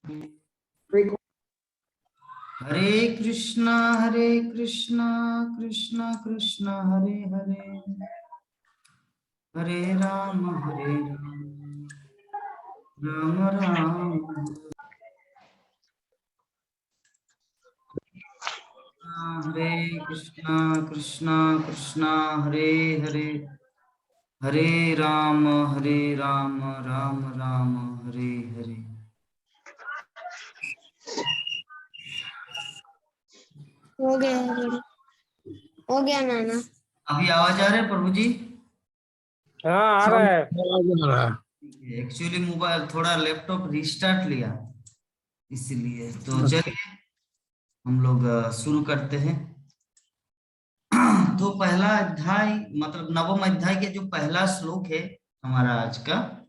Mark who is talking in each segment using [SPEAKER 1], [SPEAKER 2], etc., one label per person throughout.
[SPEAKER 1] हरे कृष्णा कृष्णा कृष्णा हरे हरे, हरे राम राम राम हरे कृष्णा कृष्णा हरे हरे, हरे राम राम राम हरे हरे।
[SPEAKER 2] हो गया हो गया नाना।
[SPEAKER 1] अभी आवाज आ रहा है प्रभु जी?
[SPEAKER 3] हाँ आ रहा है।
[SPEAKER 1] एक्चुअली मोबाइल थोड़ा लैपटॉप रिस्टार्ट लिया इसलिए। तो चलिए हम लोग शुरू करते हैं। तो पहला अध्याय मतलब नवम अध्याय के जो पहला श्लोक है हमारा आज का,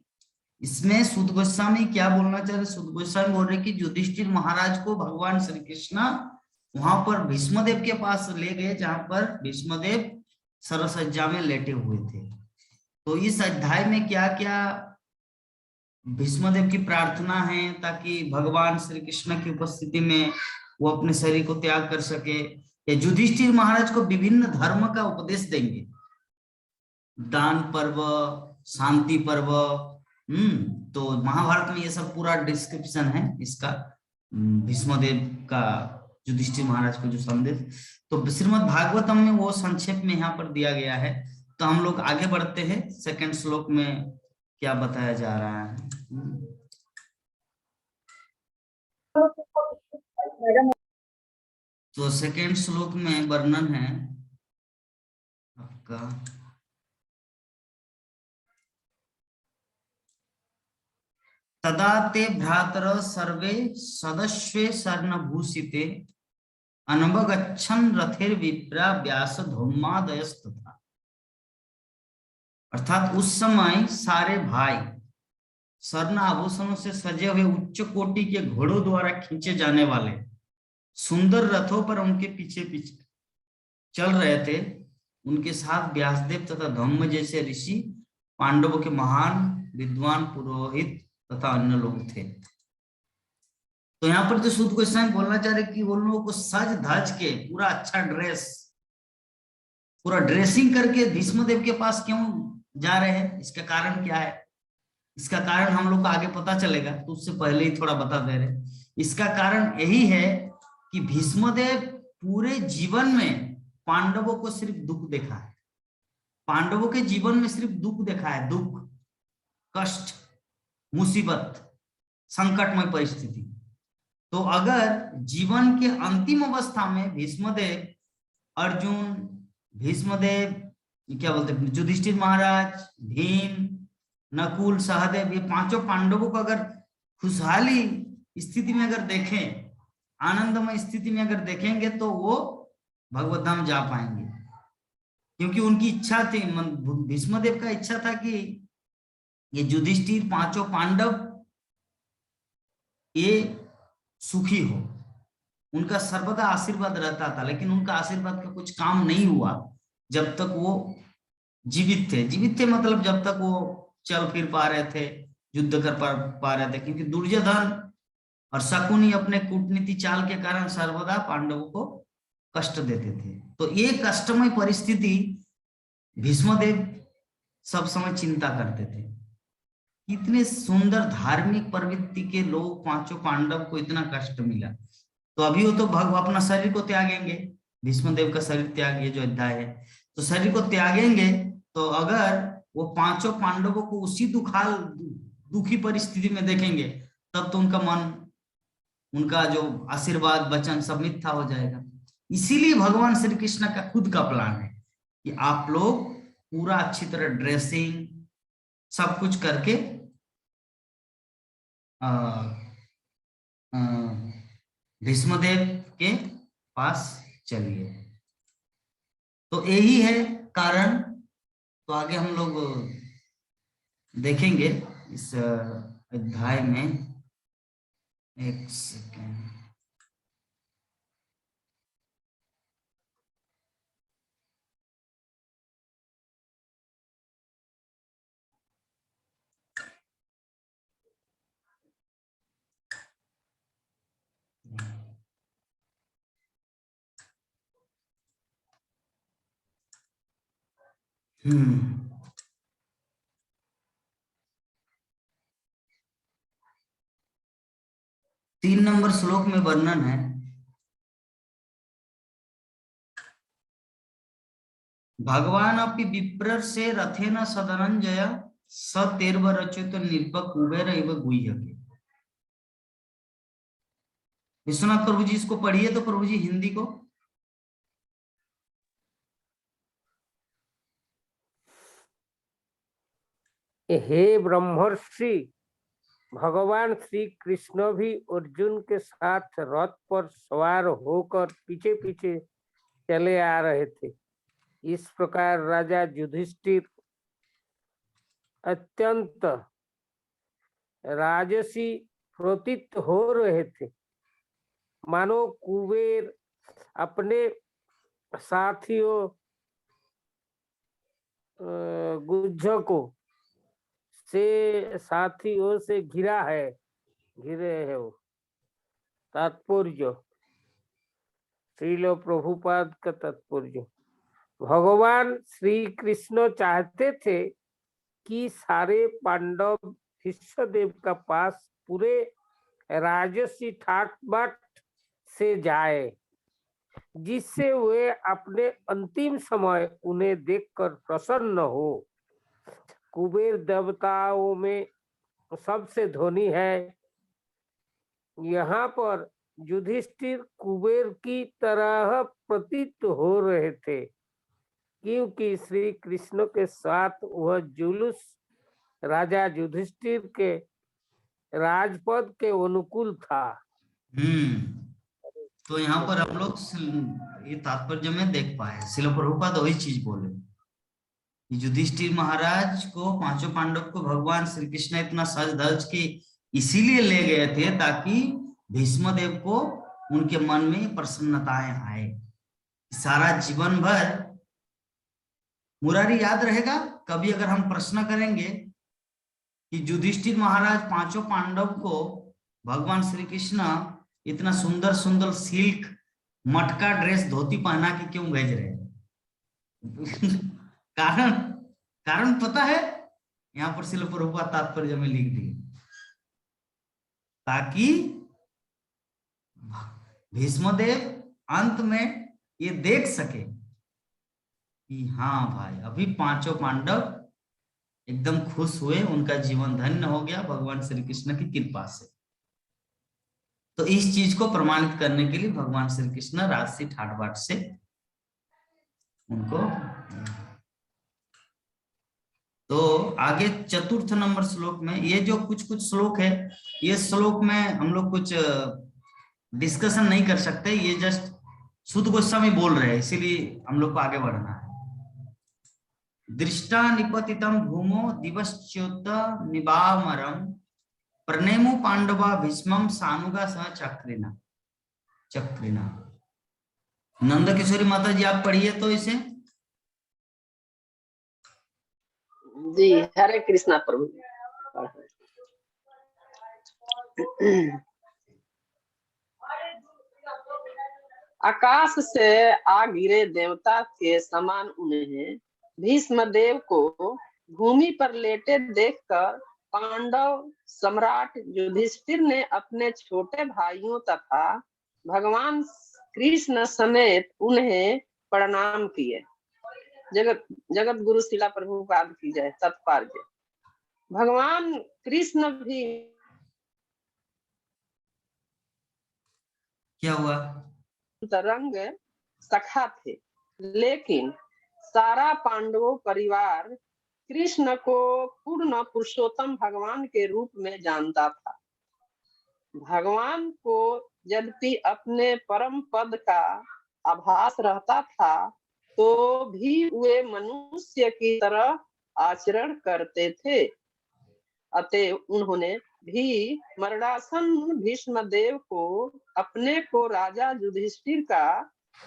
[SPEAKER 1] इसमें सुद गोस्वामी क्या बोलना चाह रहे? सुद गोस्वामी बोल रहे कि युधिष्ठिर महाराज को भगवान श्री कृष्ण वहां पर भीष्मदेव के पास ले गए, जहां पर भीष्मदेव सरसज्जा में लेटे हुए थे। तो इस अध्याय में क्या क्या भीष्मदेव की प्रार्थना है ताकि भगवान श्री कृष्ण की उपस्थिति में वो अपने शरीर को त्याग कर सके, या युधिष्ठिर महाराज को विभिन्न धर्म का उपदेश देंगे, दान पर्व, शांति पर्व। तो महाभारत में ये सब पूरा डिस्क्रिप्शन है इसका, भीष्मदेव का युधिष्ठिर महाराज को जो संदेश। तो श्रीमद् भागवतम में वो संक्षेप में यहाँ पर दिया गया है। तो हम लोग आगे बढ़ते हैं, सेकंड श्लोक में क्या बताया जा रहा है। तो सेकंड श्लोक में वर्णन है आपका, तदा ते भ्रातर सर्वे सदस्वे सर्णभूषिते अनवगच्छन् रथेर विप्रा व्यास धौमादयस्तथा। अर्थात उस समय सारे भाई स्वर्ण आभूषणों से सजे हुए उच्च कोटि के घोड़ों द्वारा खींचे जाने वाले सुंदर रथों पर उनके पीछे पीछे चल रहे थे। उनके साथ व्यासदेव तथा धम्म जैसे ऋषि, पांडवों के महान विद्वान पुरोहित तथा अन्य लोग थे। तो यहाँ पर जो सूत गोस्वामी बोलना चाह रहे कि वो लोगों को सज धज के पूरा अच्छा ड्रेस, पूरा ड्रेसिंग करके भीष्मदेव के पास क्यों जा रहे हैं, इसका कारण क्या है? इसका कारण हम लोग को आगे पता चलेगा, तो उससे पहले ही थोड़ा बता दे रहे। इसका कारण यही है कि भीष्मदेव पूरे जीवन में पांडवों को सिर्फ दुख देखा है, पांडवों के जीवन में सिर्फ दुख देखा है, दुख, कष्ट, मुसीबत, संकटमय परिस्थिति। तो अगर जीवन के अंतिम अवस्था में भीष्मदेव, अर्जुन, भीष्मदेव, क्या बोलते हैं, युधिष्ठिर महाराज, भीम, नकुल, सहदेव, ये पांचों पांडवों को अगर खुशहाली स्थिति में अगर देखें, आनंदमय स्थिति में अगर देखेंगे, तो वो भगवत धाम जा पाएंगे। क्योंकि उनकी इच्छा थी, भीष्मदेव का इच्छा था कि ये युधिष्ठिर, पांचों पांडव ये सुखी हो, उनका सर्वदा आशीर्वाद रहता था। लेकिन उनका आशीर्वाद का कुछ काम नहीं हुआ जब तक वो जीवित थे। जीवित थे मतलब जब तक वो चल फिर पा रहे थे, युद्ध कर पा रहे थे। क्योंकि दुर्योधन और शकुनी अपने कूटनीति चाल के कारण सर्वदा पांडवों को कष्ट देते थे। तो ये कष्टमय परिस्थिति भीष्मदेव सब समय चिंता करते थे। इतने सुंदर धार्मिक प्रवृत्ति के लोग पांचों पांडव को इतना कष्ट मिला, तो अभी वो तो अपना शरीर को त्यागेंगे, भीष्मदेव का शरीर त्याग, ये जो अध्याय है, तो शरीर को त्यागेंगे। तो अगर वो पांचों पांडवों को उसी दुखी परिस्थिति में देखेंगे, तब तो उनका मन, उनका जो आशीर्वाद वचन सब मिथ्या हो जाएगा। इसीलिए भगवान श्री कृष्ण का खुद का प्लान है कि आप लोग पूरा अच्छी तरह ड्रेसिंग सब कुछ करके भीष्मदेव के पास चलिए। तो यही है कारण। तो आगे हम लोग देखेंगे इस अध्याय में। एक सेकेंड, तीन नंबर श्लोक में वर्णन है, भगवान अपि विप्र से रथेन सदनंजय स तेर्व रचित निर्भक कुबेर एवं गुह्यके। विश्वनाथ प्रभु जी इसको पढ़िए तो प्रभु जी हिंदी को।
[SPEAKER 3] हे ब्रह्मर्षि, भगवान श्री कृष्ण भी अर्जुन के साथ रथ पर सवार होकर पीछे पीछे चले आ रहे थे। इस प्रकार राजा युधिष्ठिर अत्यंत राजसी प्रतीत हो रहे थे, मानो कुबेर अपने साथियों गुज्जकों से घिरे है वो। तात्पर्य, श्रील प्रभुपाद का तात्पर्य, भगवान श्री कृष्ण चाहते थे कि सारे पांडव भीष्मदेव का पास पूरे राजसी ठाट बाट से जाए, जिससे वे अपने अंतिम समय उन्हें देखकर प्रसन्न हो। कुबेर देवताओं में सबसे धनी है। यहाँ पर युधिष्ठिर कुबेर की तरह प्रतीत हो रहे थे, क्योंकि श्री कृष्ण के साथ वह जुलूस राजा युधिष्ठिर के राजपद के अनुकूल था।
[SPEAKER 1] तो यहाँ पर हम लोग ये तात्पर्य में देख पाए, श्रील प्रभुपाद वही चीज बोले, युधिष्ठिर महाराज को, पांचों पांडव को भगवान श्री कृष्ण इतना सज धज के इसीलिए ले गए थे ताकि भीष्मदेव को उनके मन में प्रसन्नताएं आए। सारा जीवन भर मुरारी याद रहेगा। कभी अगर हम प्रश्न करेंगे कि युधिष्ठिर महाराज पांचों पांडव को भगवान श्री कृष्ण इतना सुंदर सुंदर सिल्क मटका ड्रेस धोती पहना के क्यों भेज रहे हैं? कारण पता है, यहाँ पर श्रील प्रभुपाद तात्पर्य में लिख दिए, ताकि भीष्मदेव अंत में ये देख सके कि हाँ भाई, अभी पांचों पांडव एकदम खुश हुए, उनका जीवन धन्य हो गया भगवान श्री कृष्ण की कृपा से। तो इस चीज को प्रमाणित करने के लिए भगवान श्री कृष्ण राजसी ठाट बाट से उनको। तो आगे चतुर्थ नंबर श्लोक में, ये जो कुछ कुछ श्लोक है, ये श्लोक में हम लोग कुछ डिस्कशन नहीं कर सकते, ये जस्ट शुद्ध गोस्वामी बोल रहे हैं, इसीलिए हम लोग को आगे बढ़ना है। दृष्टा निपतितम भूमो दिवश्च्युत निबामरम प्रणेमु पांडवा भीष्मम सानुगा सह चक्रिना। नंद किशोरी माता जी आप पढ़िए तो इसे।
[SPEAKER 4] जी, हरे कृष्णा प्रभु। आकाश से आ गिरे देवता के समान उन्हें भीष्मदेव को भूमि पर लेटे देखकर पांडव सम्राट युधिष्ठिर ने अपने छोटे भाइयों तथा भगवान कृष्ण समेत उन्हें प्रणाम किए। जगत गुरु शिला प्रभुपाद की जय। तत्पर्य, भगवान कृष्ण भी
[SPEAKER 1] क्या हुआ?
[SPEAKER 4] रंग सखा थे, लेकिन सारा पांडवों परिवार कृष्ण को पूर्ण पुरुषोत्तम भगवान के रूप में जानता था। भगवान को यद्यपि अपने परम पद का आभास रहता था, तो भी वे मनुष्य की तरह आचरण करते थे। अतः उन्होंने भी मरणासन भीष्मदेव को अपने को राजा युधिष्ठिर का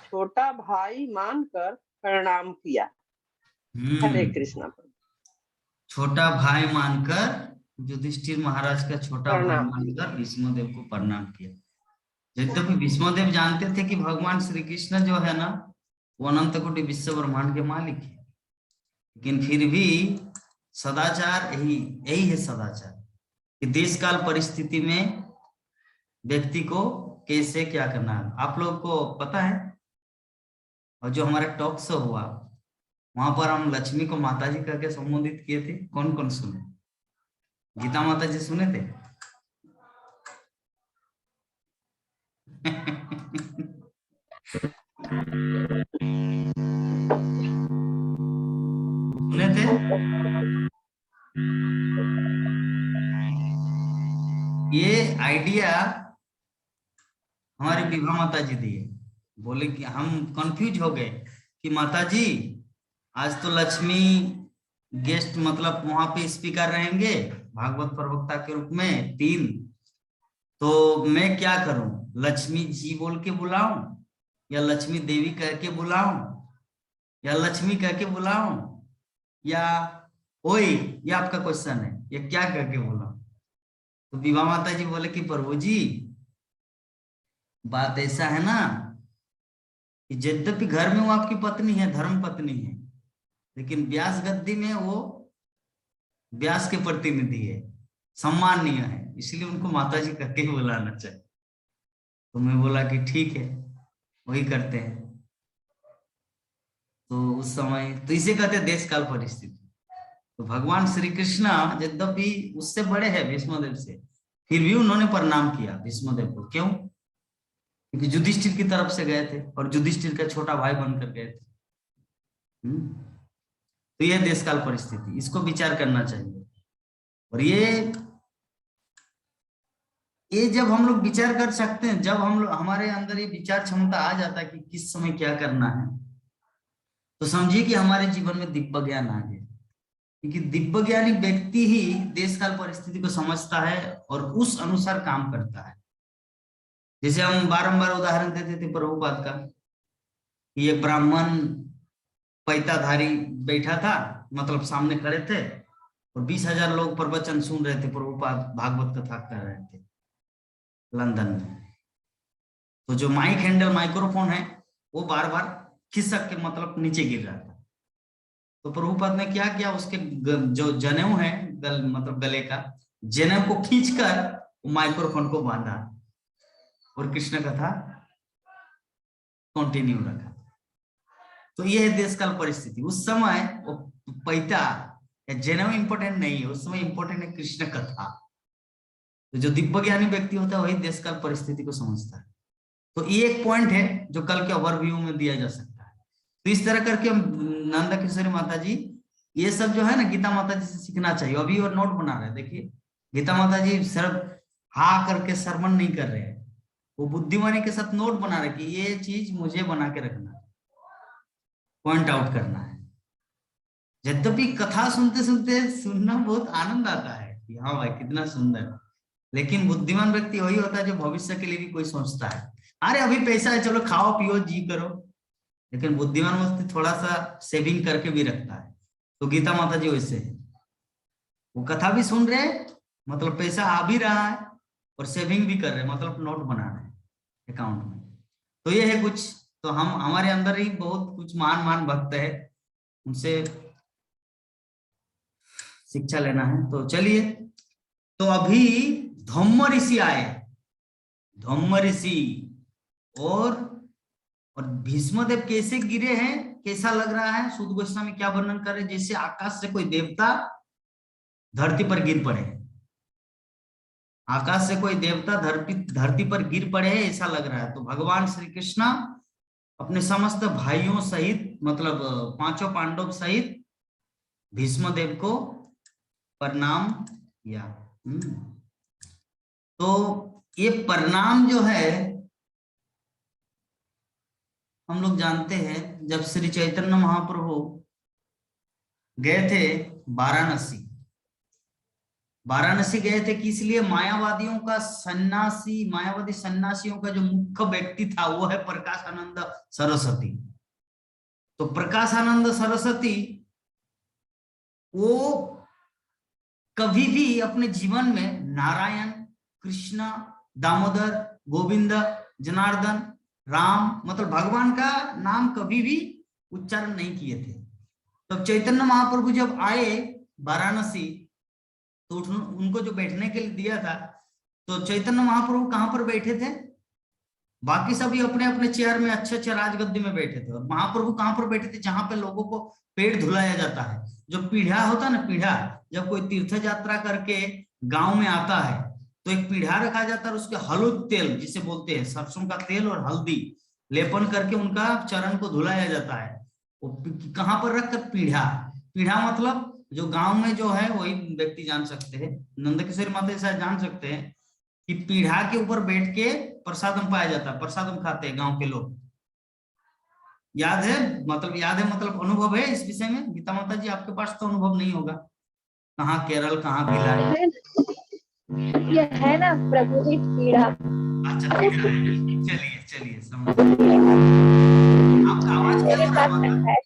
[SPEAKER 4] छोटा भाई मानकर प्रणाम किया। हरे कृष्णा।
[SPEAKER 1] छोटा भाई मानकर युधिष्ठिर महाराज का छोटा भाई मानकर भीष्मदेव को प्रणाम किया। यद्यपि भीष्मदेव जानते थे कि भगवान श्री कृष्ण जो है ना, वो अनंत कोटि विश्व ब्रह्मांड के मालिक है, लेकिन फिर भी सदाचार यही यही है सदाचार, कि देश काल परिस्थिति में व्यक्ति को कैसे क्या करना है। आप लोग को पता है, और जो हमारा टॉक शो हुआ वहां पर हम लक्ष्मी को माता जी करके संबोधित किए थे। कौन कौन सुने? गीता माता जी सुने थे? सुने थे? ये आइडिया हमारे विभा माता जी दिए। बोले कि हम कंफ्यूज हो गए कि माता जी आज तो लक्ष्मी गेस्ट मतलब वहां पे स्पीकर रहेंगे भागवत प्रवक्ता के रूप में 3, तो मैं क्या करूं? लक्ष्मी जी बोल के बुलाऊं, या लक्ष्मी देवी कह के बुलाऊं, या लक्ष्मी कह के बुलाऊं, या ओए, ये आपका क्वेश्चन है, ये क्या कह के बुलाऊं? तो विभा माता जी बोले कि प्रभु जी बात ऐसा है ना कि यद्यपि घर में वो आपकी पत्नी है, धर्म पत्नी है, लेकिन व्यास गद्दी में वो व्यास के प्रतिनिधि है, सम्माननीय है, इसलिए उनको माता जी करके ही बुलाना चाहिए। तो मैं बोला कि ठीक है, वही करते हैं। तो उस समय तो इसे कहते हैं देश काल परिस्थिति। तो भगवान श्री कृष्ण यद्यपि उससे बड़े हैं भीष्मदेव से, फिर भी उन्होंने प्रणाम किया भीष्मदेव को। क्यों? क्योंकि युधिष्ठिर की तरफ से गए थे और युधिष्ठिर का छोटा भाई बनकर गए थे। तो यह देश काल परिस्थिति, इसको विचार करना चाहिए। और ये जब हम लोग विचार कर सकते हैं, जब हम लोग हमारे अंदर ये विचार क्षमता आ जाता है कि किस समय क्या करना है, तो समझिए कि हमारे जीवन में दिव्य ज्ञान आ गया। क्योंकि दिव्य ज्ञानी व्यक्ति ही देश काल परिस्थिति को समझता है और उस अनुसार काम करता है। जैसे हम बारंबार उदाहरण देते थे प्रभुपाद का, कि एक ब्राह्मण पैताधारी बैठा था, मतलब सामने खड़े थे और 20,000 लोग प्रवचन सुन रहे थे, प्रभुपाद भागवत कथा कर रहे थे लंदन में। तो जो माइक हैंडल माइक्रोफोन है वो बार बार खिसक के मतलब नीचे गिर रहा था। तो प्रभुपाद ने क्या किया, उसके जो जनेऊ है मतलब गले का जनेऊ को खींचकर माइक्रोफोन को बांधा और कृष्ण कथा कंटिन्यू रखा। तो ये है देश काल परिस्थिति। उस समय वो पैता या जनेऊ इंपॉर्टेंट नहीं है, उस समय इंपॉर्टेंट है कृष्ण कथा। तो जो दिव्य ज्ञानी व्यक्ति होता है वही देश काल परिस्थिति को समझता है। तो ये एक पॉइंट है जो कल के ओवरव्यू में दिया जा सकता है। तो इस तरह करके हम नंदा किशोरी माता जी ये सब जो है ना गीता माता जी से सीखना चाहिए। अभी और नोट बना रहे हैं, देखिए गीता माता जी सिर्फ हा करके श्रवण नहीं कर रहे हैं, वो बुद्धिमानी के साथ नोट बना रहे कि ये चीज मुझे बना के रखना है, पॉइंट आउट करना है। यद्यपि कथा सुनते सुनते सुनना बहुत आनंद आता है कि हाँ भाई कितना सुंदर, लेकिन बुद्धिमान व्यक्ति वही होता है जो भविष्य के लिए भी कोई सोचता है। अरे अभी पैसा है, चलो खाओ पियो जी करो, लेकिन बुद्धिमान व्यक्ति थोड़ा सा सेविंग करके भी रखता है। तो गीता माता जी वैसे है, वो कथा भी सुन रहे मतलब पैसा आ भी रहा है और सेविंग भी कर रहे मतलब नोट बना रहे हैं अकाउंट में। तो ये है कुछ। तो हम हमारे अंदर ही बहुत कुछ महान भक्त है, उनसे शिक्षा लेना है। तो चलिए, तो अभी धम्म ऋषि आए, धम्म ऋषि और भीष्मदेव कैसे गिरे हैं, कैसा लग रहा है? सूत गोस्वामी क्या वर्णन कर रहे, जैसे आकाश से कोई देवता धरती पर गिर पड़े, आकाश से कोई देवता धरती पर गिर पड़े है ऐसा लग रहा है। तो भगवान श्री कृष्ण अपने समस्त भाइयों सहित मतलब 5 पांडव सहित भीष्मदेव को प्रणाम किया। तो ये प्रणाम जो है हम लोग जानते हैं, जब श्री चैतन्य महाप्रभु गए थे वाराणसी गए थे कि इसलिए मायावादियों का सन्यासी, मायावादी सन्यासियों का जो मुख्य व्यक्ति था वो है प्रकाशानंद सरस्वती। तो प्रकाशानंद सरस्वती वो कभी भी अपने जीवन में नारायण, कृष्ण, दामोदर, गोविंद, जनार्दन, राम मतलब भगवान का नाम कभी भी उच्चारण नहीं किए थे। तब चैतन्य महाप्रभु जब आए वाराणसी, तो उनको जो बैठने के लिए दिया था, तो चैतन्य महाप्रभु कहाँ पर बैठे थे? बाकी सभी अपने अपने चेयर में अच्छे अच्छे राजगद्दी में बैठे थे, और महाप्रभु कहाँ पर बैठे थे? जहां पे लोगों को पेड़ धुलाया जाता है। जो पीढ़ा होता है ना, पीढ़ा, जब कोई तीर्थ यात्रा करके गांव में आता है तो एक पीढ़ा रखा जाता है, उसके हलुद तेल जिसे बोलते हैं, सरसों का तेल और हल्दी लेपन करके उनका चरण को धुलाया जाता है। वो कहाँ पर रखकर? पीढ़ा। पीढ़ा मतलब जो गांव में जो है वही व्यक्ति जान सकते हैं, नंदकिशोरी माता शायद जान सकते हैं कि पीढ़ा के ऊपर बैठ के प्रसादम पाया जाता है, प्रसादम खाते हैं गांव के लोग। याद है? मतलब अनुभव है इस विषय में? गीता माता जी आपके पास तो अनुभव नहीं होगा, कहाँ केरल कहाँ भिलाई।
[SPEAKER 5] ये है ना प्रभु जी पीड़ा।
[SPEAKER 1] अच्छा पीढ़ा है, चलिए चलिए समझ। आपका आवाज क्या हो रहा है?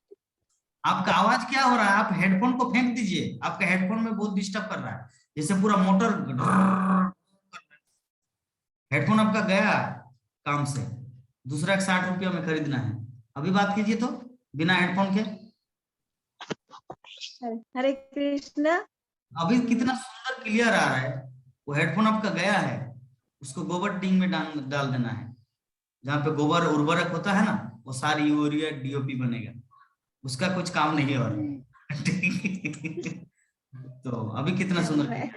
[SPEAKER 1] आपका आवाज क्या हो रहा है? आप हेडफोन को फेंक दीजिए, आपका हेडफोन में बहुत डिस्टर्ब कर रहा है, जैसे पूरा मोटर। हेडफोन आपका गया काम से, दूसरा 60 रुपया में खरीदना है। अभी बात कीजिए तो बिना हेडफोन के।
[SPEAKER 5] हरे कृष्णा।
[SPEAKER 1] अभी कितना सुंदर क्लियर आ रहा है। वो हेडफोन आपका गया है, उसको गोबर टीम में डाल देना है। जहाँ पे गोबर उर्वरक होता है ना, वो सारी यूरिया डीओपी बनेगा, उसका कुछ काम नहीं हो रहा। तो अभी कितना सुंदर।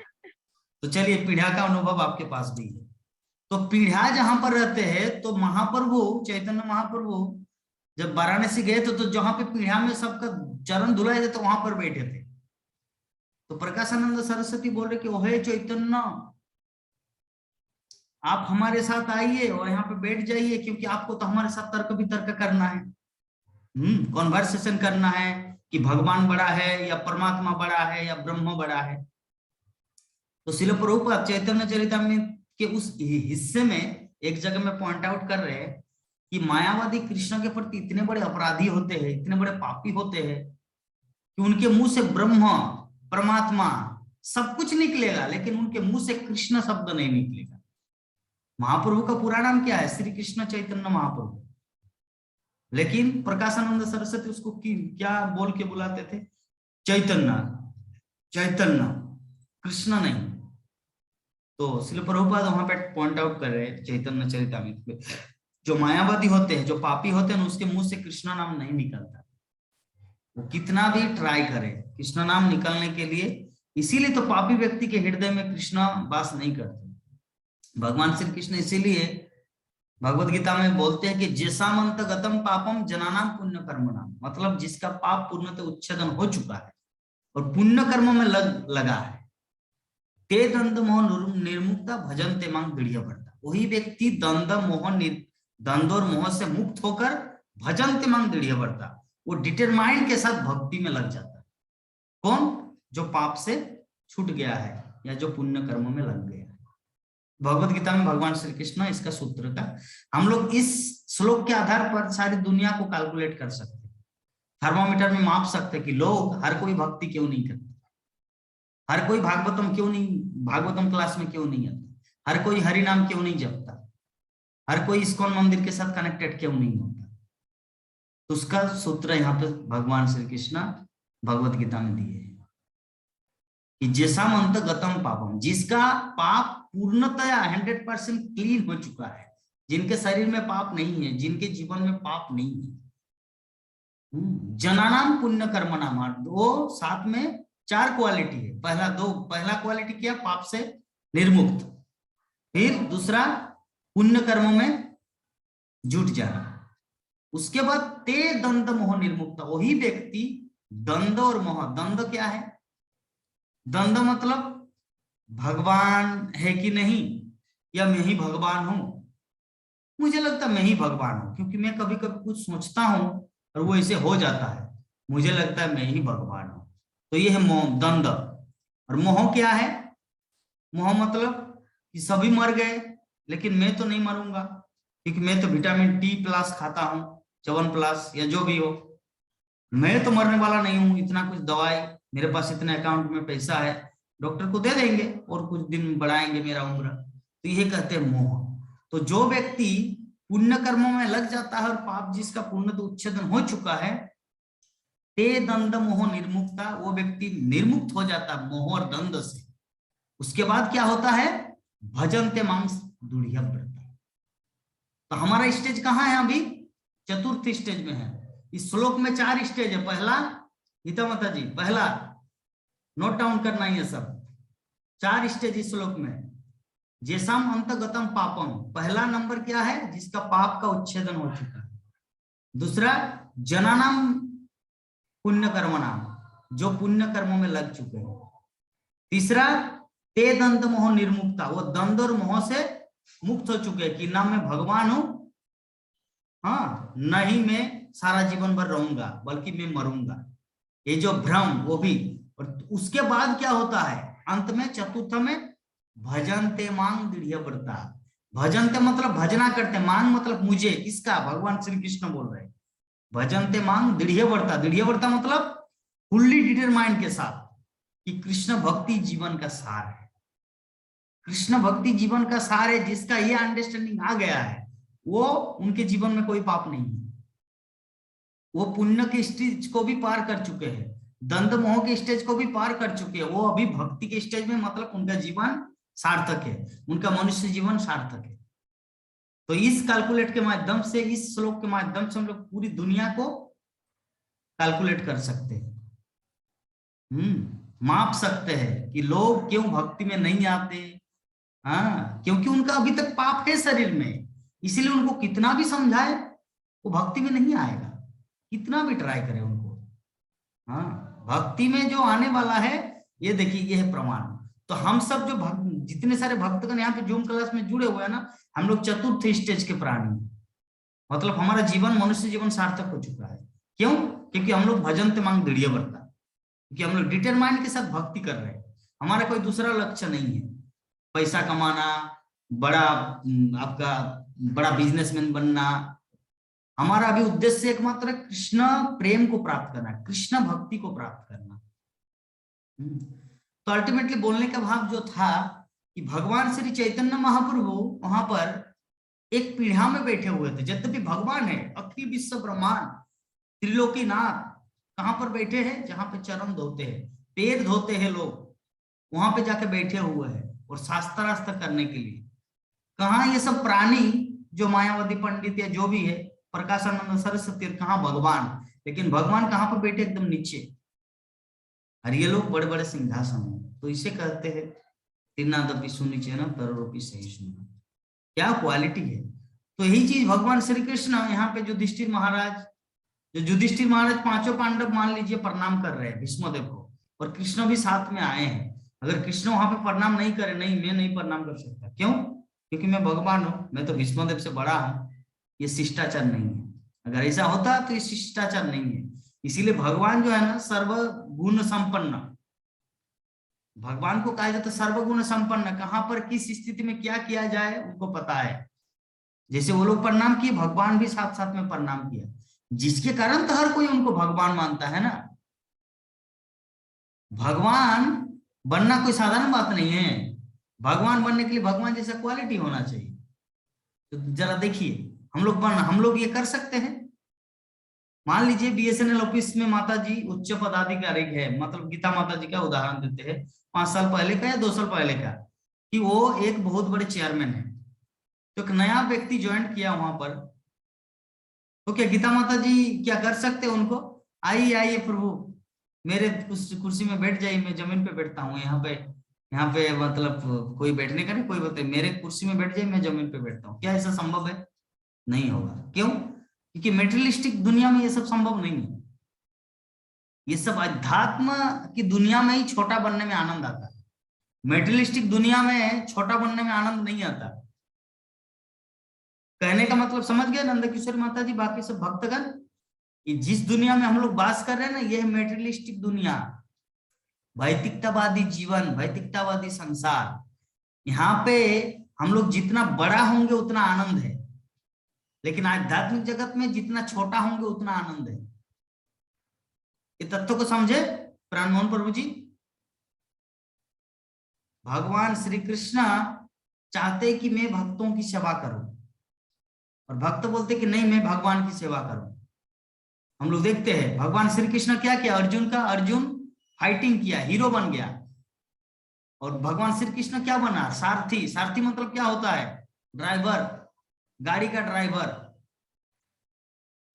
[SPEAKER 1] तो चलिए, पीढ़ा का अनुभव आपके पास भी है। तो पीढ़ा जहां पर रहते हैं, तो महाप्रभु चैतन्य महाप्रभु जब वाराणसी गए तो जहां पे पीढ़ा में सबका चरण धुलाए थे, तो वहां पर बैठे थे। तो प्रकाशानंद सरस्वती बोल रहे कि ओहे चैतन्य, आप हमारे साथ आइए और यहाँ पे बैठ जाइए, क्योंकि आपको तो हमारे साथ तर्क वितर्क करना है, कॉन्वर्सेशन करना है कि भगवान बड़ा है या परमात्मा बड़ा है या ब्रह्म बड़ा है। तो श्रील प्रभुपाद चैतन्य चरितामृत के उस हिस्से में एक जगह में पॉइंट आउट कर रहे हैं कि मायावादी कृष्ण के प्रति इतने बड़े अपराधी होते हैं, इतने बड़े पापी होते हैं कि उनके मुंह से ब्रह्म परमात्मा सब कुछ निकलेगा, लेकिन उनके मुंह से कृष्ण शब्द नहीं निकलेगा। महाप्रभु का पूरा नाम क्या है? श्री कृष्ण चैतन्य महाप्रभु। लेकिन प्रकाशानंद सरस्वती उसको क्या बोल के बुलाते थे? चैतन्य, चैतन्य, कृष्ण नहीं। तो श्रील प्रभुपाद वहां पे पॉइंट आउट कर रहे हैं चैतन्य चरितामृत में, जो मायावादी होते हैं, जो पापी होते हैं, उसके मुंह से कृष्ण नाम नहीं निकलता। वो कितना भी ट्राई करे कृष्ण नाम निकलने के लिए, इसीलिए तो पापी व्यक्ति के हृदय में कृष्ण वास नहीं करते। भगवान श्री कृष्ण इसीलिए भगवत गीता में बोलते हैं कि जैसामंत गतम पापम जनानाम पुण्य कर्मणाम, मतलब जिसका पाप पूर्णतः उच्छेदन हो चुका है और पुण्य कर्म में लगा है, ते दंड मोह निर्मुक्ता भजनते मांग दृढ़ बढ़ता, वही व्यक्ति द्वंद्व और मोह से मुक्त होकर भजनते मांग दृढ़ बढ़ता, वो डिटरमाइंड के साथ भक्ति में लग जाता है। कौन? जो पाप से छूट गया है या जो पुण्य कर्म में लग गया है। भगवत गीता में भगवान श्री कृष्ण इसका सूत्र था। हम लोग इस श्लोक के आधार पर सारी दुनिया को कैलकुलेट कर सकते हैं, थर्मोमीटर में माप सकते हैं कि लोग हर कोई भक्ति क्यों नहीं करते, हर कोई भागवतम क्यों नहीं, भागवतम क्लास में क्यों नहीं आता, हर कोई हरि नाम क्यों नहीं जपता, हर कोई इस्कॉन मंदिर के साथ कनेक्टेड क्यों नहीं होता। तो उसका सूत्र यहाँ पे भगवान श्री कृष्ण भगवत गीता में दिए हैं कि जैसा मंत गतम पापम, जिसका पाप पूर्णतया 100% क्लीन हो चुका है, जिनके शरीर में पाप नहीं है, जिनके जीवन में पाप नहीं है, जनानाम पुण्य कर्म नाम, वो साथ में 4 क्वालिटी है। पहला क्वालिटी क्या? पाप से निर्मुक्त। फिर दूसरा पुण्य कर्मों में जुट जाना। उसके बाद ते दंड मोह निर्मुक्त, वही व्यक्ति दंड और मोह, दंड क्या है? दंड मतलब भगवान है कि नहीं, या मैं ही भगवान हूं। मुझे लगता है मैं ही भगवान हूं, क्योंकि मैं कभी कभी कुछ सोचता हूं और वो ऐसे हो जाता है, मुझे लगता है मैं ही भगवान हूं। तो ये है मोह, दंड। और मोह क्या है? मोह मतलब कि सभी मर गए लेकिन मैं तो नहीं मरूंगा, क्योंकि मैं तो विटामिन D+ खाता हूं, 7+ या जो भी हो, मैं तो मरने वाला नहीं हूं। इतना कुछ दवाई मेरे पास, इतने अकाउंट में पैसा है, डॉक्टर को दे देंगे और कुछ दिन बढ़ाएंगे मेरा उम्र। तो ये कहते हैं मोह। तो जो व्यक्ति पुण्य कर्मों में लग जाता है और पाप जिसका पूर्ण तो उच्छेदन हो चुका है, ते दंड मोह निर्मुक्ता, वो व्यक्ति निर्मुक्त हो जाता मोह और दंड से। उसके बाद क्या होता है, भजन्ते मांस दुढ़िया व्रता। तो हमारा स्टेज कहाँ है अभी, चतुर्थ स्टेज में है। इस श्लोक में 4 स्टेज है। पहला, गीता माता जी, पहला नोट डाउन करना ये सब 4 स्टेज इस श्लोक में। जैसाम अंतगतम पापम, पहला नंबर क्या है, जिसका पाप का उच्छेदन हो चुका है। दूसरा, जनानाम पुण्य कर्मनाम, जो पुण्य कर्मों में लग चुके हैं। तीसरा, ते दंड मोह निर्मुक्ता, वो दंड और मोह से मुक्त हो चुके हैं कि ना मैं भगवान हूं, हाँ नहीं मैं सारा जीवन भर रहूंगा, बल्कि मैं मरूंगा, ये जो भ्रम वो भी। और उसके बाद क्या होता है अंत में, चतुर्थ में, भजनते मांग दृढ़ व्रता। भजनते मतलब भजना करते, मांग मतलब मुझे, किसका, भगवान श्री कृष्ण बोल रहे हैं। भजनते मांग दृढ़ व्रता, दृढ़ व्रता मतलब फुल्ली डिटरमाइंड के साथ कि कृष्ण भक्ति जीवन का सार है। कृष्ण भक्ति जीवन का सार है। जिसका ये अंडरस्टैंडिंग आ गया है, वो उनके जीवन में कोई पाप नहीं है। वो पुण्य के स्टेज को भी पार कर चुके हैं, दंड मोह के स्टेज को भी पार कर चुके हैं। वो अभी भक्ति के स्टेज में, मतलब उनका जीवन सार्थक है, उनका मनुष्य जीवन सार्थक है। तो इस कैलकुलेट के माध्यम से, इस श्लोक के माध्यम से हम लोग पूरी दुनिया को कैलकुलेट कर सकते हैं, माप सकते हैं कि लोग क्यों भक्ति में नहीं आते। हाँ, क्योंकि उनका अभी तक पाप है शरीर में, इसीलिए उनको कितना भी समझाए वो भक्ति में नहीं आएगा, कितना भी ट्राई करे उनको। हाँ, भक्ति में जो आने वाला है, ये देखिए, ये है प्रमाण। तो हम सब जो जितने सारे भक्तगण यहाँ पे जूम क्लास में जुड़े हुए हैं ना, हम लोग चतुर्थ स्टेज के प्राणी, मतलब हमारा जीवन, मनुष्य जीवन सार्थक हो चुका है। क्यों? क्योंकि हम लोग भजन ते मांग दृढ़ व्रता, क्योंकि हम लोग डिटरमाइंड के साथ भक्ति कर रहे हैं। हमारा कोई दूसरा लक्ष्य नहीं है, पैसा कमाना, बड़ा आपका बड़ा बिजनेसमैन बनना। हमारा अभी उद्देश्य एकमात्र कृष्ण प्रेम को प्राप्त करना, कृष्ण भक्ति को प्राप्त करना। तो अल्टीमेटली बोलने का भाव जो था कि भगवान श्री चैतन्य महाप्रभु वहां पर एक पीढ़ा में बैठे हुए थे। यद्यपि भगवान है, अखिल विश्व ब्रह्मांड त्रिलोकीनाथ, कहां पर बैठे हैं, जहां पे चरण धोते हैं, पैर धोते हैं लोग, वहां पे जाके बैठे हुए हैं और शास्त्रास्त्र करने के लिए। कहा ये सब प्राणी जो मायावादी पंडित या जो भी है, प्रकाशानंद सरस्वती, कहाँ भगवान, लेकिन भगवान कहाँ पर बैठे, एकदम नीचे, और ये लोग बड़े बड़े सिंहासन में। तो इसे कहते हैं तिन्नादपि सुनिचे न तरोपि सही सुनना। क्या क्वालिटी है। तो यही चीज भगवान श्री कृष्ण यहाँ पे युधिष्ठिर महाराज, युधिष्ठिर महाराज 5 पांडव मान लीजिए प्रणाम कर रहे हैं भीष्मदेव को, और कृष्ण भी साथ में आए हैं। अगर कृष्ण वहां पे प्रणाम नहीं करे, नहीं मैं नहीं प्रणाम कर सकता, क्यों? क्योंकि मैं भगवान हूं, मैं तो भीष्मदेव से बड़ा हूं। ये शिष्टाचार नहीं है। अगर ऐसा होता तो ये शिष्टाचार नहीं है। इसीलिए भगवान जो है ना, सर्वगुण संपन्न, भगवान को कहा जाता है सर्वगुण संपन्न। कहां पर किस स्थिति में क्या किया जाए उनको पता है। जैसे वो लोग प्रणाम किए, भगवान भी साथ साथ में प्रणाम किया, जिसके कारण तो हर कोई उनको भगवान मानता है ना। भगवान बनना कोई साधारण बात नहीं है। भगवान बनने के लिए भगवान जैसा क्वालिटी होना चाहिए। तो जरा देखिए, हम लोग ये कर सकते हैं। मान लीजिए बीएसएनएल ऑफिस में माता जी उच्च पदाधिकारी है, मतलब गीता माता जी का उदाहरण देते हैं 5 साल पहले का या 2 साल पहले का, कि वो एक बहुत बड़े चेयरमैन है। तो एक नया व्यक्ति ज्वाइन किया वहां पर, तो क्या गीता माता जी क्या कर सकते हैं उनको, आइए प्रभु मेरे उस कुर्सी में बैठ जाइए, मैं जमीन पे बैठता हूँ, यहाँ पे मतलब कोई बैठने का नहीं, कोई बताए मेरे कुर्सी में बैठ जाए, मैं जमीन पे बैठता हूँ। क्या ऐसा संभव है? नहीं होगा। क्यों? क्योंकि मेटेरियलिस्टिक दुनिया में ये सब संभव नहीं है। ये सब अध्यात्म की दुनिया में ही छोटा बनने में आनंद आता है। मेटेरियलिस्टिक दुनिया में छोटा बनने में आनंद नहीं आता। कहने का मतलब समझ गए नंद किशोर माता जी, बाकी सब भक्तगण, कि जिस दुनिया में हम लोग बास कर रहे हैं ना, ये है मेटेरियलिस्टिक दुनिया, भौतिकतावादी जीवन, भौतिकतावादी संसार। यहाँ पे हम लोग जितना बड़ा होंगे उतना आनंद है, लेकिन आध्यात्मिक जगत में जितना छोटा होंगे उतना आनंद है। ये तत्व को समझे प्राणमोहन प्रभु जी। भगवान श्री कृष्ण चाहते कि मैं भक्तों की सेवा करूं, और भक्त बोलते कि नहीं मैं भगवान की सेवा करूं। हम लोग देखते हैं भगवान श्री कृष्ण क्या किया, अर्जुन फाइटिंग किया, हीरो बन गया। और भगवान श्री कृष्ण क्या बना, सारथी। सारथी मतलब क्या होता है, ड्राइवर, गाड़ी का ड्राइवर,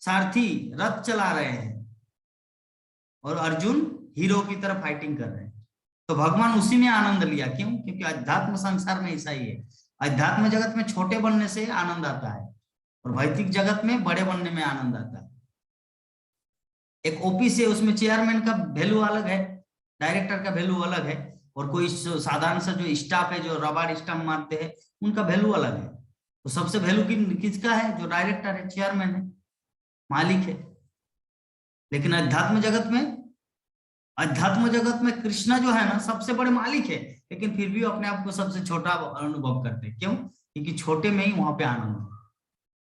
[SPEAKER 1] सारथी, रथ चला रहे हैं। और अर्जुन हीरो की तरह फाइटिंग कर रहे हैं। तो भगवान उसी में आनंद लिया। क्यों? क्योंकि अध्यात्म संसार में ऐसा ही है। अध्यात्म जगत में छोटे बनने से आनंद आता है और भौतिक जगत में बड़े बनने में आनंद आता है। एक ऑफिस है, उसमें चेयरमैन का वैल्यू अलग है, डायरेक्टर का वैल्यू अलग है, और कोई साधारण सा जो स्टाफ है, जो रबाड़ स्टाम्प मारते हैं, उनका वैल्यू अलग है। तो सबसे वैल्यू किसका है? जो डायरेक्टर है, चेयरमैन है, मालिक है। लेकिन अध्यात्म जगत में कृष्ण जो है ना, सबसे बड़े मालिक है, लेकिन फिर भी अपने आप को सबसे छोटा अनुभव करते हैं। क्यों? क्योंकि छोटे में ही वहां पे आनंद है।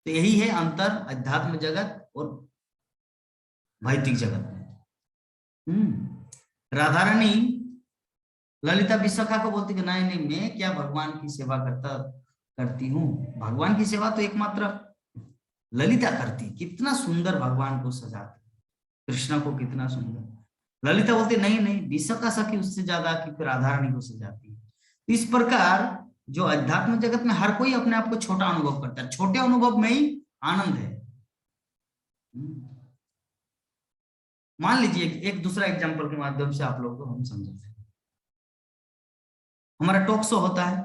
[SPEAKER 1] तो यही है अंतर अध्यात्म जगत और भौतिक जगत में। राधा रानी ललिता विशाखा को बोलती कि नहीं, मैं क्या भगवान की सेवा करती हूँ, भगवान की सेवा तो एकमात्र ललिता करती। कितना सुंदर भगवान को सजाती, कृष्ण को कितना सुंदर। ललिता बोलती नहीं, विशाखा सखी उससे ज्यादा क्योंकि राधा रानी को सजाती है। इस प्रकार जो अध्यात्म जगत में हर कोई अपने आप को छोटा अनुभव करता है, छोटे अनुभव में ही आनंद है। मान लीजिए एक दूसरा एग्जांपल के माध्यम से आप लोगों को हम समझाते हैं। हमारा टॉक शो होता है,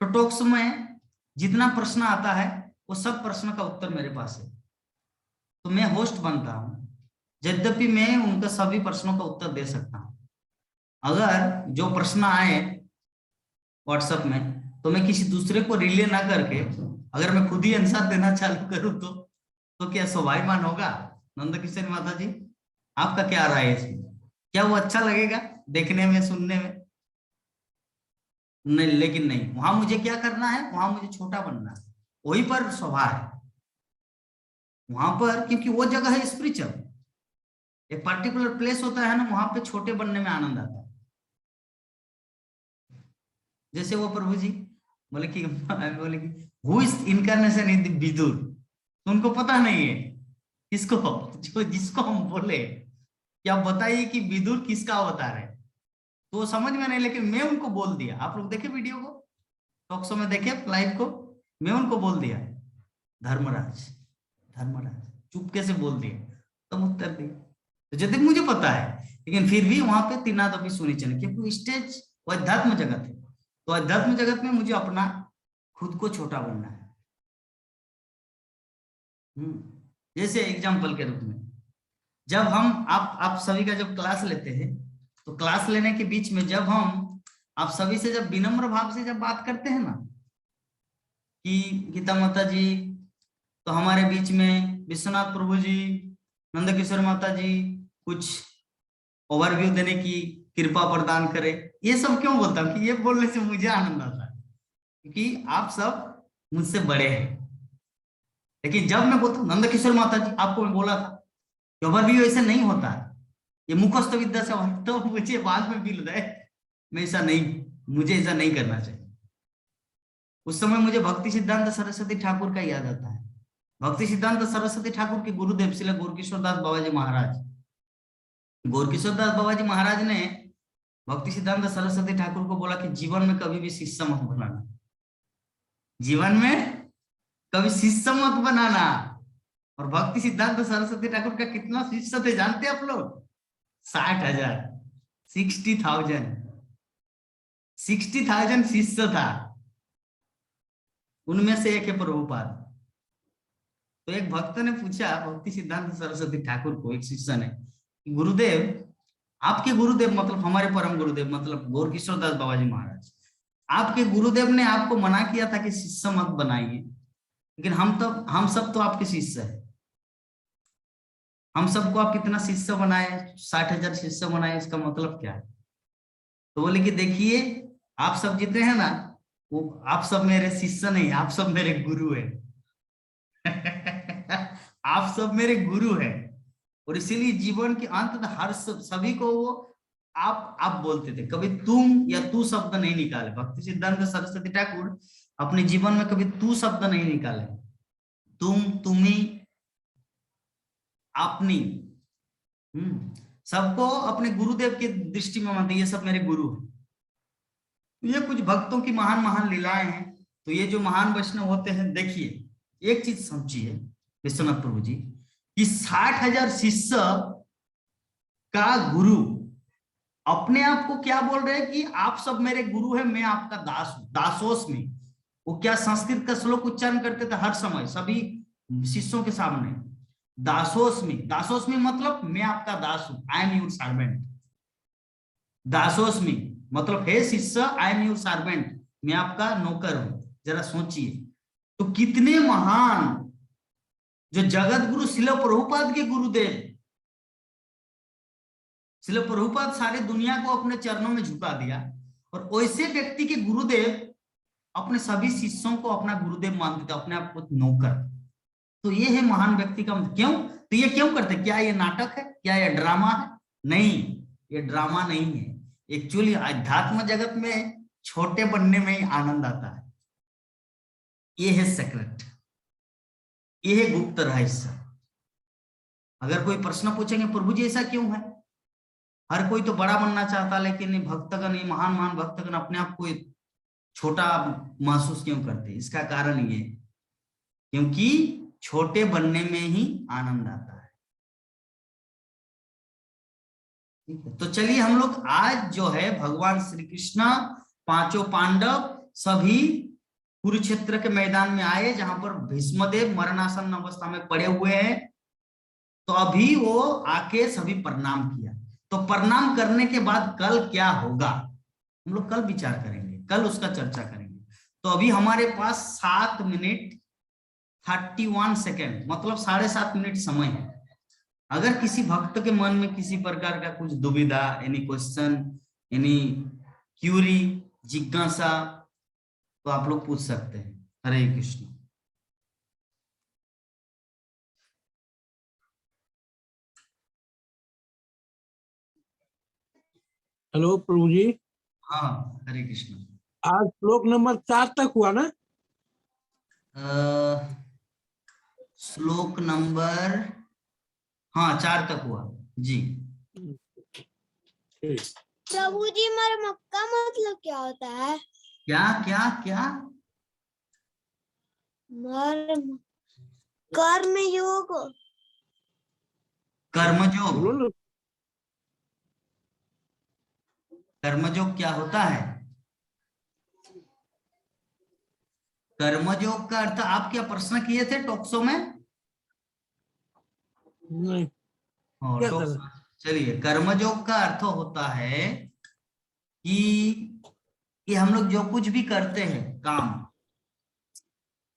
[SPEAKER 1] तो टॉक शो में जितना प्रश्न आता है वो सब प्रश्न का उत्तर मेरे पास है। तो मैं होस्ट बनता हूं, यद्यपि मैं उनका सभी प्रश्नों का उत्तर दे सकता हूं। अगर जो प्रश्न आए व्हाट्सएप में, तो मैं किसी दूसरे को रिले ना करके अगर मैं खुद ही आंसर देना चालू करूं तो क्या स्वाभिमान होगा? नंद किशोर माता जी, आपका क्या राय है इसमें? क्या वो अच्छा लगेगा देखने में, सुनने में? नहीं, लेकिन नहीं, वहां मुझे क्या करना है, वहां मुझे छोटा बनना है। वही पर स्वभाव है वहां पर, क्योंकि वो जगह है स्पिरिचुअल। एक पर्टिकुलर प्लेस होता है ना, वहां पे छोटे बनने में आनंद आता है। जैसे वो प्रभु जी बोले कि हु इज इनकारनेशन इन विदुर, तो उनको पता नहीं है किसको, जिसको हम बोले क्या बताइए कि विदुर किसका अवतार है, तो समझ में नहीं, लेकिन मैं उनको बोल दिया। आप लोग देखे वीडियो को, टॉक शो में देखे लाइव को, मैं उनको बोल दिया धर्मराज, चुपके से बोल दिया, तब उत्तर दिया। तो जब तक मुझे पता है, लेकिन फिर भी वहां पे तीना दफी सुनी चले, क्योंकि स्टेज वो अध्यात्म जगत है। तो अध्यात्म जगत में मुझे अपना खुद को छोटा बनना है। जैसे एग्जाम्पल के रूप में, जब हम आप सभी का जब क्लास लेते हैं, तो क्लास लेने के बीच में जब हम आप सभी से जब विनम्र भाव से जब बात करते हैं ना कि गीता माता जी, तो हमारे बीच में विश्वनाथ प्रभु जी, नंद किशोर माता जी कुछ ओवरव्यू देने की कृपा प्रदान करे। ये सब क्यों बोलता हूँ कि ये बोलने से मुझे आनंद आता है, क्योंकि आप सब मुझसे बड़े हैं। लेकिन जब मैं बोलता हूँ नंद किशोर माता जी, आपको मैं बोला था ओवरव्यू ऐसे नहीं होता है, ये मुखस्थ विद्या से, तो मुझे बाद में फील होता है मुझे ऐसा नहीं करना चाहिए। उस समय मुझे भक्ति सिद्धांत सरस्वती ठाकुर का याद आता है। भक्ति सिद्धांत सरस्वती ठाकुर के गुरुदेव श्री गौरकिशोर दास बाबा जी महाराज, गौरकिशोर दास बाबा जी महाराज ने भक्ति सिद्धांत सरस्वती ठाकुर को बोला कि जीवन में कभी भी शिष्य मत बनाना, जीवन में कभी शिष्य मत बनाना। और भक्ति सिद्धांत सरस्वती ठाकुर का कितना शिष्य थे जानते आप लोग? 60,000, 60,000 शिष्य था। उनमें से एक है प्रभुपाद। तो एक भक्त ने पूछा भक्ति सिद्धांत सरस्वती ठाकुर को, एक शिष्य ने, गुरुदेव, आपके गुरुदेव मतलब हमारे परम गुरुदेव मतलब गौरकिशोर दास बाबा जी महाराज, आपके गुरुदेव ने आपको मना किया था कि शिष्य मत बनाइए, लेकिन हम सब तो आपके शिष्य है, हम सबको आप कितना शिष्य बनाए, 60,000 शिष्य बनाए, इसका मतलब क्या है? तो बोले कि देखिए आप सब जितने हैं ना, वो आप सब मेरे शिष्य नहीं, आप सब मेरे गुरु है। आप सब मेरे गुरु है, और इसीलिए जीवन के अंत में हर सभी को वो आप बोलते थे, कभी तुम या तू शब्द नहीं निकाले। भक्ति सिद्धांत सरस्वती ठाकुर अपने जीवन में कभी तू शब्द नहीं निकाले, तुम, तुम्ही, अपनी सबको अपने गुरुदेव की दृष्टि में मानते, ये सब मेरे गुरु हैं। ये कुछ भक्तों की महान महान लीलाएं हैं। तो ये जो महान वैष्णव होते हैं, देखिए एक चीज समझिए विश्वनाथ प्रभु जी कि 60,000 शिष्य का गुरु अपने आप को क्या बोल रहे हैं कि आप सब मेरे गुरु हैं, मैं आपका दास हूं। दासोस्मि, वो क्या संस्कृत का श्लोक उच्चारण करते थे हर समय सभी शिष्यों के सामने, दासोस्मि। दासोस्मि मतलब मैं आपका दास हूं, आई एम योर सर्वेंट। दासोस्मि मतलब हे शिष्य, आई एम योर सर्वेंट, मैं आपका नौकर हूं। जरा सोचिए तो कितने महान जो जगत गुरु शिल प्रभुपाद के गुरुदेव, शिल प्रभुपाद सारे दुनिया को अपने चरणों में झुका दिया, और वैसे व्यक्ति के गुरुदेव अपने सभी शिष्यों को अपना गुरुदेव मानते थे, अपने आप को नौकर। तो ये है महान व्यक्ति का क्यों? तो ये क्यों करते? क्या ये नाटक है? क्या ये ड्रामा है? नहीं, ये ड्रामा नहीं है। एक्चुअली अध्यात्म जगत में छोटे बनने में ही आनंद आता है। ये है सेक्रेट, ये है गुप्त रहस्य। अगर कोई प्रश्न पूछेंगे प्रभु जी ऐसा क्यों है, हर कोई तो बड़ा बनना चाहता, लेकिन भक्तगण, ये महान महान भक्तगण अपने आप को छोटा महसूस क्यों करते? इसका कारण ये, क्योंकि छोटे बनने में ही आनंद आता है। ठीक है, तो चलिए हम लोग आज जो है भगवान श्री कृष्ण, पांचों पांडव सभी कुरुक्षेत्र के मैदान में आए, जहां पर भीष्मदेव मरणासन अवस्था में पड़े हुए हैं। तो अभी वो आके सभी प्रणाम किया। तो प्रणाम करने के बाद कल क्या होगा हम लोग कल विचार करेंगे, कल उसका चर्चा करेंगे। तो अभी हमारे पास 7 मिनट 31 सेकेंड मतलब 7.5 मिनट समय है। अगर किसी भक्त के मन में किसी प्रकार का कुछ दुविधा, एनी क्वेश्चन, एनी क्यूरी, जिज्ञासा, तो आप लोग पूछ सकते हैं। हरे कृष्ण।
[SPEAKER 6] हेलो प्रभु जी।
[SPEAKER 1] हाँ, हरे कृष्ण।
[SPEAKER 6] आज श्लोक नंबर 4 तक हुआ ना?
[SPEAKER 1] श्लोक नंबर, हाँ 4 तक हुआ जी।
[SPEAKER 2] प्रभु जी मर्म का मतलब क्या होता है?
[SPEAKER 1] क्या क्या क्या?
[SPEAKER 2] मर्म, कर्मयोग।
[SPEAKER 1] कर्मयोग।
[SPEAKER 6] बोलो ना।
[SPEAKER 1] कर्मयोग क्या होता है? कर्मयोग का अर्थ आप क्या प्रश्न किए थे टॉक्सो में?
[SPEAKER 6] नहीं,
[SPEAKER 1] हाँ,
[SPEAKER 6] क्या
[SPEAKER 1] टॉक्सो।
[SPEAKER 6] करें?
[SPEAKER 1] चलिए, कर्मयोग का अर्थ होता है कि हम लोग जो कुछ भी करते हैं काम,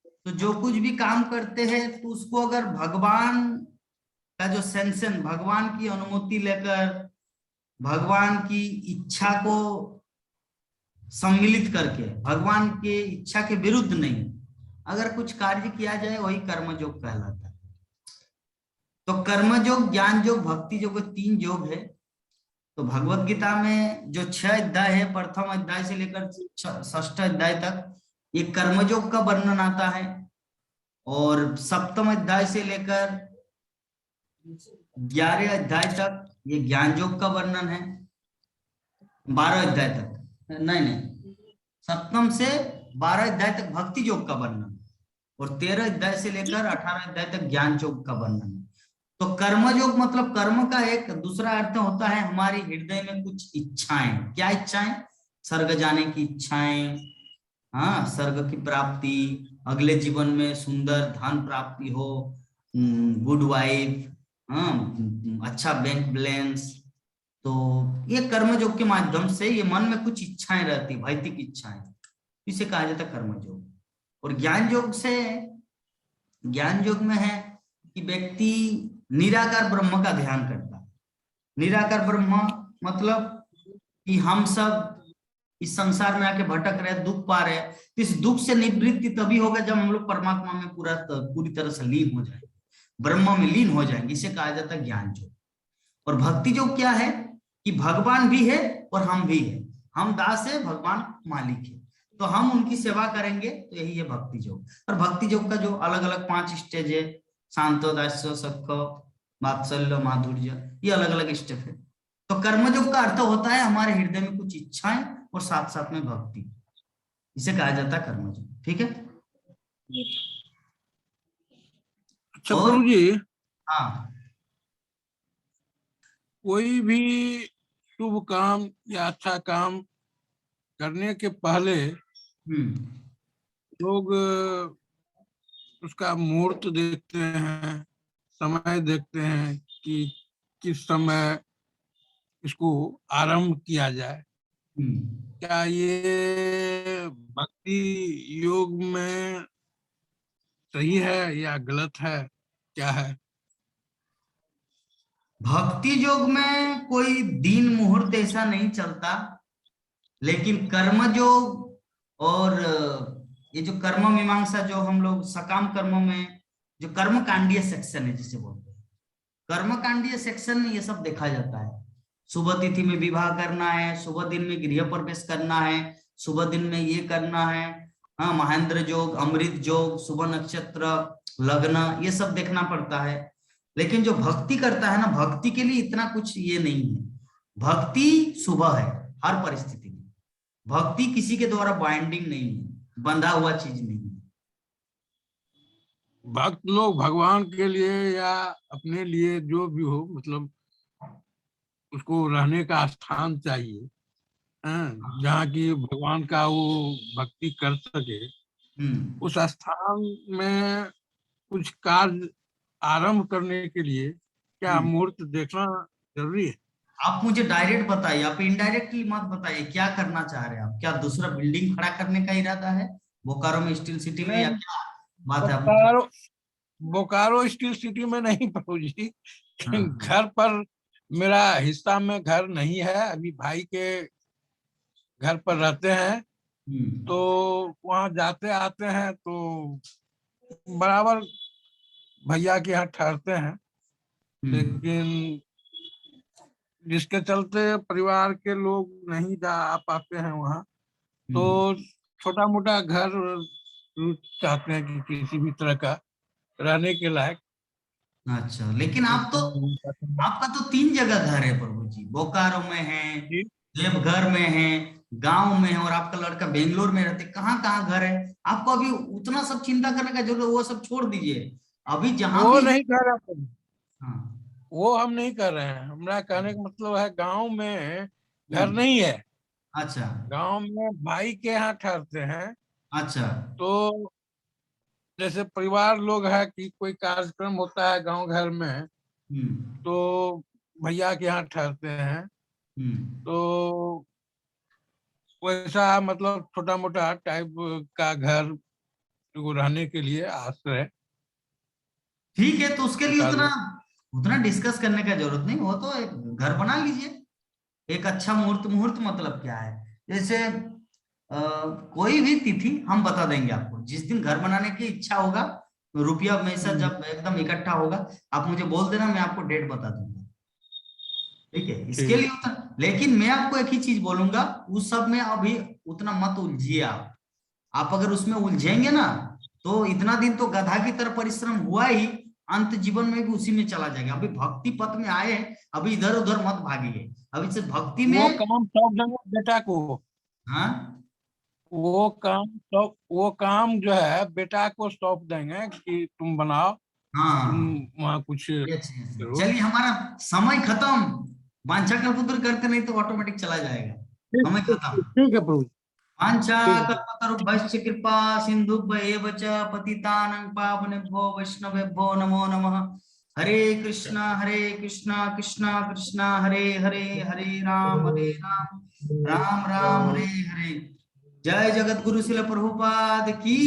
[SPEAKER 1] तो जो कुछ भी काम करते हैं तो उसको अगर भगवान का जो सेंशन, भगवान की अनुमति लेकर, भगवान की इच्छा को सम्मिलित करके, भगवान के इच्छा के विरुद्ध नहीं, अगर कुछ कार्य किया जाए वही कर्मयोग कहलाता है। तो कर्मयोग, ज्ञान योग, भक्ति योग, 3 योग है। तो भगवत गीता में जो 6 अध्याय है, प्रथम अध्याय से लेकर 6ठ अध्याय तक ये कर्मयोग का वर्णन आता है, और 7वें अध्याय से लेकर 11वें अध्याय तक ये ज्ञान योग का वर्णन है। 12 अध्याय तक नहीं 7 से 12 अध्याय तक भक्ति योग का वर्णन, और 13 अध्याय से लेकर 18 अध्याय तक ज्ञान योग का वर्णन। तो कर्मयोग मतलब कर्म का एक दूसरा अर्थ होता है हमारी हृदय में कुछ इच्छाएं। क्या इच्छाएं? स्वर्ग जाने की इच्छाएं, हाँ, स्वर्ग की प्राप्ति, अगले जीवन में सुंदर धन प्राप्ति हो, गुड वाइफ, हाँ, अच्छा बैंक बैलेंस। तो ये कर्मयोग के माध्यम से ये मन में कुछ इच्छाएं रहती, भौतिक इच्छाएं, इसे कहा जाता है कर्मयोग। और ज्ञान योग से, ज्ञान योग में है कि व्यक्ति निराकार ब्रह्म का ध्यान करता है। निराकार ब्रह्म मतलब कि हम सब इस संसार में आके भटक रहे, दुख पा रहे, तो इस दुख से निवृत्ति तभी होगा जब हम लोग परमात्मा में पूरी तरह से लीन हो जाएंगे, ब्रह्म में लीन हो जाएंगे। इसे कहा जाता है ज्ञान योग। और भक्ति योग क्या है कि भगवान भी है और हम भी है, हम दास है, भगवान मालिक है, तो हम उनकी सेवा करेंगे, तो यही है भक्ति योग। और भक्ति योग का जो अलग अलग 5 स्टेज है, शांतो, दास्य, सख्य, वात्सल्य, माधुर्य, ये अलग अलग स्टेप है। तो कर्मयोग का अर्थ होता है हमारे हृदय में कुछ इच्छाएं और साथ साथ में भक्ति, इसे कहा जाता है कर्मयोग। ठीक है।
[SPEAKER 6] अच्छा
[SPEAKER 1] और
[SPEAKER 6] प्रभु जी,
[SPEAKER 1] हाँ,
[SPEAKER 6] कोई भी शुभ काम या अच्छा काम करने के पहले लोग उसका मुहूर्त देखते हैं, समय देखते हैं कि किस समय इसको आरंभ किया जाए। क्या ये भक्ति योग में सही है या गलत है, क्या है?
[SPEAKER 1] भक्ति योग में कोई दिन मुहूर्त ऐसा नहीं चलता, लेकिन कर्म योग और ये जो कर्म मीमांसा जो हम लोग सकाम कर्मों में जो कर्म कांडीय सेक्शन है जिसे बोलते हैं, कर्म कांडीय सेक्शन में ये सब देखा जाता है। शुभ तिथि में विवाह करना है, शुभ दिन में गृह प्रवेश करना है, शुभ दिन में ये करना है, हाँ, महेंद्र योग, अमृत योग, शुभ नक्षत्र, लग्न, ये सब देखना पड़ता है। लेकिन जो भक्ति करता है ना, भक्ति के लिए इतना कुछ ये नहीं है। भक्ति शुभ है हर परिस्थिति में। भक्ति किसी के द्वारा बाइंडिंग नहीं है, बंधा हुआ चीज नहीं है।
[SPEAKER 6] भक्त लोग भगवान के लिए या अपने लिए जो भी हो, मतलब उसको रहने का स्थान चाहिए, जहाँ की भगवान का वो भक्ति कर सके। उस स्थान में कुछ कार्य आरंभ करने के लिए क्या मुहूर्त देखना जरूरी है?
[SPEAKER 1] आप मुझे डायरेक्ट बताइए, आप इनडायरेक्टली मत बताइए, क्या करना चाह रहे हैं आप? क्या दूसरा बिल्डिंग खड़ा करने का इरादा है बोकारो में, स्टील सिटी में, या क्या बात है?
[SPEAKER 6] बोकारो बोकारो स्टील सिटी में नहीं प्रभु जी, घर पर मेरा हिस्सा में घर नहीं है, अभी भाई के घर पर रहते हैं, तो वहाँ जाते आते हैं, तो बराबर भैया के यहाँ ठहरते हैं। लेकिन जिसके चलते परिवार के लोग नहीं जा आ पाते हैं वहाँ, तो छोटा मोटा घर चाहते हैं कि किसी भी तरह का रहने के लायक।
[SPEAKER 1] अच्छा, लेकिन आप तो, आपका तो 3 जगह घर है प्रभु जी, बोकारो में है, देवघर में है, गांव में है, और आपका लड़का बेंगलोर में रहते। कहाँ कहाँ घर है आपको? अभी उतना सब चिंता करने का जरूरत, वो सब छोड़ दीजिए। अभी जहां
[SPEAKER 6] वो
[SPEAKER 1] भी,
[SPEAKER 6] नहीं कह रहा,
[SPEAKER 1] हाँ,
[SPEAKER 6] वो हम नहीं कर रहे हैं। हमारा कहने का मतलब है गांव में घर नहीं है।
[SPEAKER 1] अच्छा
[SPEAKER 6] गांव में भाई के यहाँ ठहरते हैं।
[SPEAKER 1] अच्छा,
[SPEAKER 6] तो जैसे परिवार लोग है कि कोई कार्यक्रम होता है गांव घर में, तो भैया के यहाँ ठहरते हैं। तो वैसा मतलब छोटा मोटा टाइप का घर को रहने के लिए आश्रय।
[SPEAKER 1] ठीक है, तो उसके लिए उतना उतना डिस्कस करने का जरूरत नहीं, वो तो एक घर बना लीजिए। एक अच्छा मुहूर्त, मुहूर्त मतलब क्या है, जैसे कोई भी तिथि हम बता देंगे आपको, जिस दिन घर बनाने की इच्छा होगा, रुपया पैसा जब एकदम इकट्ठा होगा, आप मुझे बोल देना, मैं आपको डेट बता दूंगा। ठीक है, इसके लिए उतना, लेकिन मैं आपको एक ही चीज बोलूंगा, उस सब में अभी उतना मत उलझिए आप अगर उसमें उलझेंगे ना, तो इतना दिन तो गधा की तरह परिश्रम हुआ ही, अंत जीवन में भी उसी में चला जाएगा। अभी भक्ति पथ में आए, अभी इधर उधर मत भागिए, अभी से भक्ति में।
[SPEAKER 6] वो काम सौंप देंगे बेटा को।
[SPEAKER 1] हाँ,
[SPEAKER 6] वो काम जो है बेटा को सौंप देंगे कि तुम बनाओ,
[SPEAKER 1] हाँ,
[SPEAKER 6] तुम वहाँ कुछ करो।
[SPEAKER 1] चलिए, हमारा समय खत्म। वांछा कल्पतरु करते नहीं तो ऑटोमेटिक चला जाएगा, समय खत्म।
[SPEAKER 6] ठीक है प्रभु।
[SPEAKER 1] वांछा
[SPEAKER 6] ठीक है।
[SPEAKER 1] कल्पतरुभ्यश्च कृपा सिन्धुभ्येव च पतितानां पावनेभ्यो वैष्णवेभ्यो नमो नमः। हरे कृष्णा कृष्णा कृष्णा हरे हरे, हरे राम राम राम हरे हरे। जय जगत गुरु शिल प्रभुपाद की।